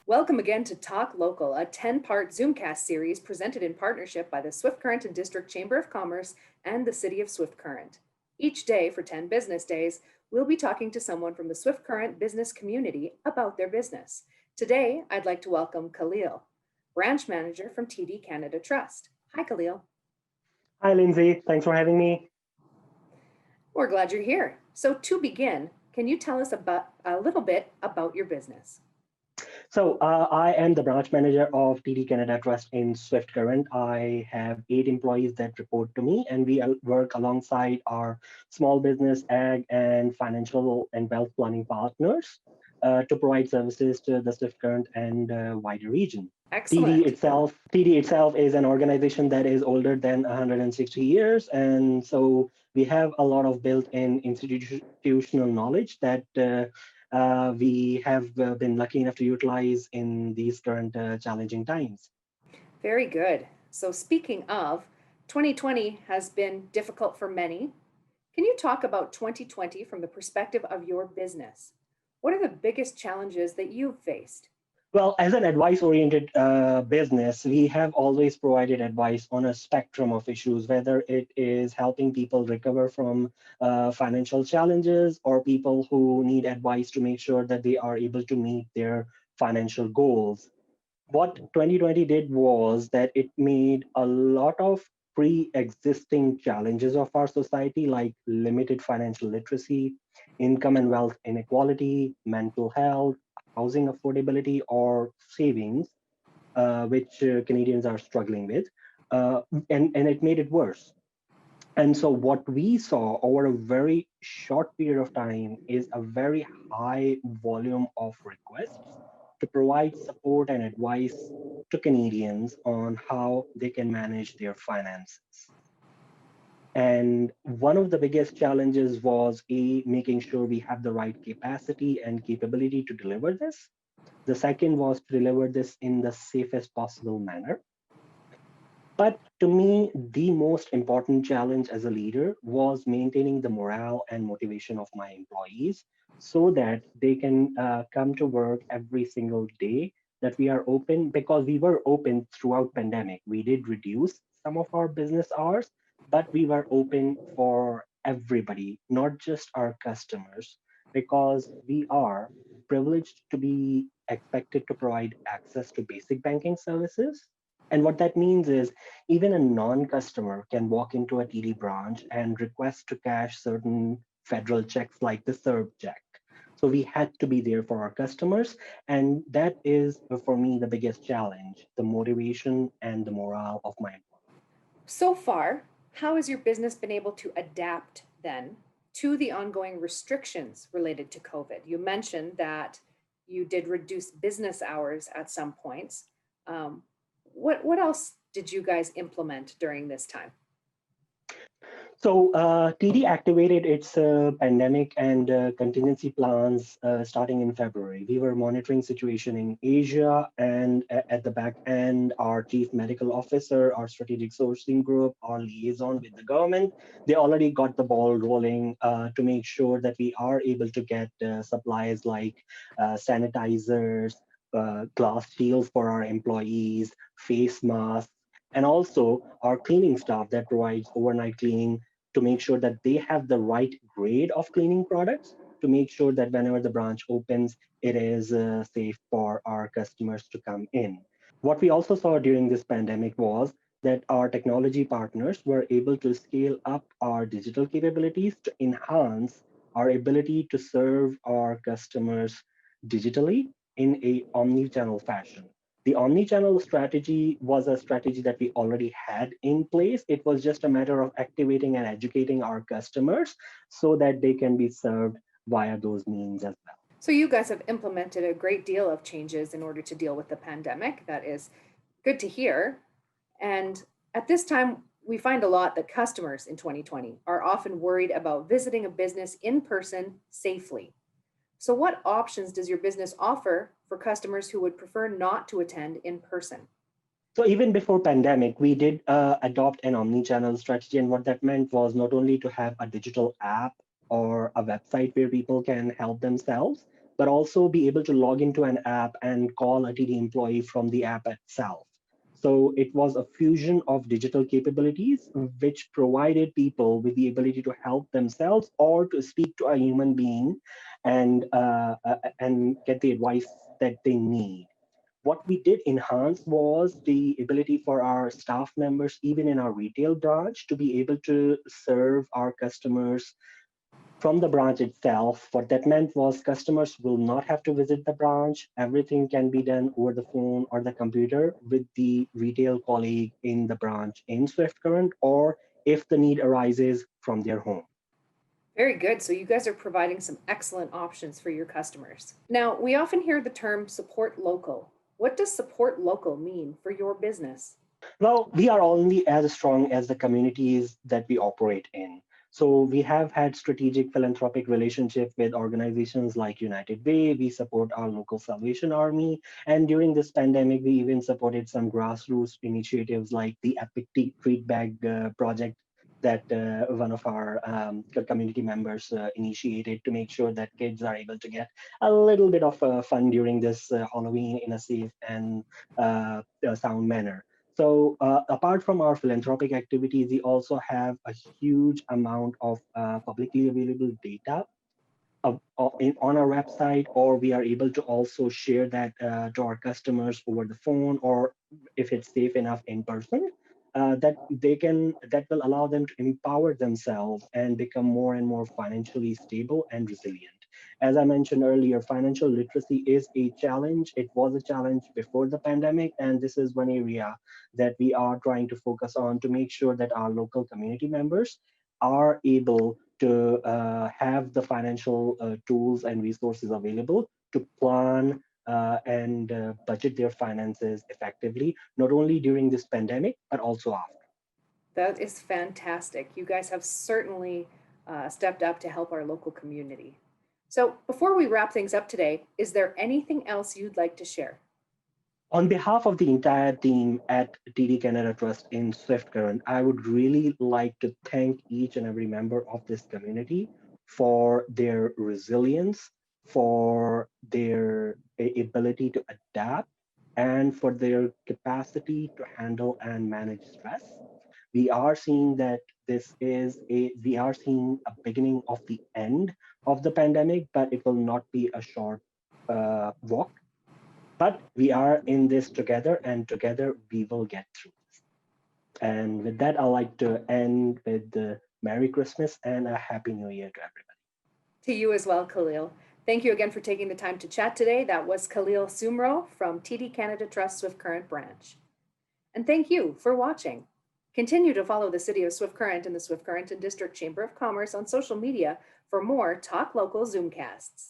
Welcome again to Talk Local, a 10-part Zoomcast series presented in partnership by the Swift Current and District Chamber of Commerce and the City of Swift Current. Each day for 10 business days, we'll be talking to someone from the Swift Current business community about their business. Today, I'd like to welcome Khalil, branch manager from TD Canada Trust. Hi, Khalil. Hi, Lindsay. Thanks for having me. We're glad you're here. So to begin, can you tell us a little bit about your business? I am the branch manager of TD Canada Trust in Swift Current. I have 8 employees that report to me, and we work alongside our small business, ag, and financial and wealth planning partners to provide services to the Swift Current and wider region. Excellent. TD itself is an organization that is older than 160 years, and so we have a lot of built-in institutional knowledge that we have been lucky enough to utilize in these current challenging times. Very good. So speaking of, 2020 has been difficult for many. Can you talk about 2020 from the perspective of your business? What are the biggest challenges that you've faced? Well, as an advice-oriented business, we have always provided advice on a spectrum of issues, whether it is helping people recover from financial challenges or people who need advice to make sure that they are able to meet their financial goals. What 2020 did was that it made a lot of pre-existing challenges of our society, like limited financial literacy, income and wealth inequality, mental health, housing affordability, or savings, which Canadians are struggling with, and it made it worse. And so what we saw over a very short period of time is a very high volume of requests to provide support and advice to Canadians on how they can manage their finances. And one of the biggest challenges was making sure we have the right capacity and capability to deliver this. The second was to deliver this in the safest possible manner. But to me, the most important challenge as a leader was maintaining the morale and motivation of my employees so that they can come to work every single day that we are open, because we were open throughout pandemic. We did reduce some of our business hours, but we were open for everybody, not just our customers, because we are privileged to be expected to provide access to basic banking services. And what that means is even a non-customer can walk into a TD branch and request to cash certain federal checks like the CERB check. So we had to be there for our customers. And that is, for me, the biggest challenge, the motivation and the morale of my employees. So far, how has your business been able to adapt then to the ongoing restrictions related to COVID? You mentioned that you did reduce business hours at some points. Um, what else did you guys implement during this time? So TD activated its pandemic and contingency plans starting in February. We were monitoring situation in Asia, and at the back end, our chief medical officer, our strategic sourcing group, our liaison with the government, they already got the ball rolling to make sure that we are able to get supplies like sanitizers, glass shields for our employees, face masks, and also our cleaning staff that provides overnight cleaning to make sure that they have the right grade of cleaning products to make sure that whenever the branch opens, it is safe for our customers to come in. What we also saw during this pandemic was that our technology partners were able to scale up our digital capabilities to enhance our ability to serve our customers digitally in a omni-channel fashion. The omni-channel strategy was a strategy that we already had in place. It was just a matter of activating and educating our customers so that they can be served via those means as well. So you guys have implemented a great deal of changes in order to deal with the pandemic. That is good to hear. And at this time, we find a lot that customers in 2020 are often worried about visiting a business in person safely. So what options does your business offer for customers who would prefer not to attend in person? So even before pandemic, we did adopt an omni-channel strategy, and what that meant was not only to have a digital app or a website where people can help themselves, but also be able to log into an app and call a TD employee from the app itself. So it was a fusion of digital capabilities, which provided people with the ability to help themselves or to speak to a human being and get the advice that they need. What we did enhance was the ability for our staff members, even in our retail branch, to be able to serve our customers from the branch itself. What that meant was customers will not have to visit the branch. Everything can be done over the phone or the computer with the retail colleague in the branch in Swift Current, or if the need arises from their home. Very good. So you guys are providing some excellent options for your customers. Now, we often hear the term support local. What does support local mean for your business? Well, we are only as strong as the communities that we operate in. So we have had strategic philanthropic relationship with organizations like United Way. We support our local Salvation Army. And during this pandemic, we even supported some grassroots initiatives like the Epic Treat Bag project that one of our community members initiated to make sure that kids are able to get a little bit of fun during this Halloween in a safe and sound manner. So, apart from our philanthropic activities, we also have a huge amount of publicly available data on our website, or we are able to also share that to our customers over the phone, or if it's safe enough in person. That will allow them to empower themselves and become more and more financially stable and resilient. As I mentioned earlier, financial literacy is a challenge. It was a challenge before the pandemic, and this is one area that we are trying to focus on to make sure that our local community members are able to have the financial tools and resources available to plan and budget their finances effectively, not only during this pandemic, but also after. That is fantastic. You guys have certainly stepped up to help our local community. So, before we wrap things up today, is there anything else you'd like to share? On behalf of the entire team at TD Canada Trust in Swift Current, I would really like to thank each and every member of this community for their resilience, for their ability to adapt, and for their capacity to handle and manage stress. We are seeing that we are seeing a beginning of the end of the pandemic, but it will not be a short walk. But we are in this together, and together we will get through this. And with that, I'd like to end with the Merry Christmas and a Happy New Year to everybody. To you as well, Khalil. Thank you again for taking the time to chat today. That was Khalil Sumro from TD Canada Trust Swift Current Branch. And thank you for watching. Continue to follow the City of Swift Current and the Swift Current and District Chamber of Commerce on social media for more Talk Local Zoomcasts.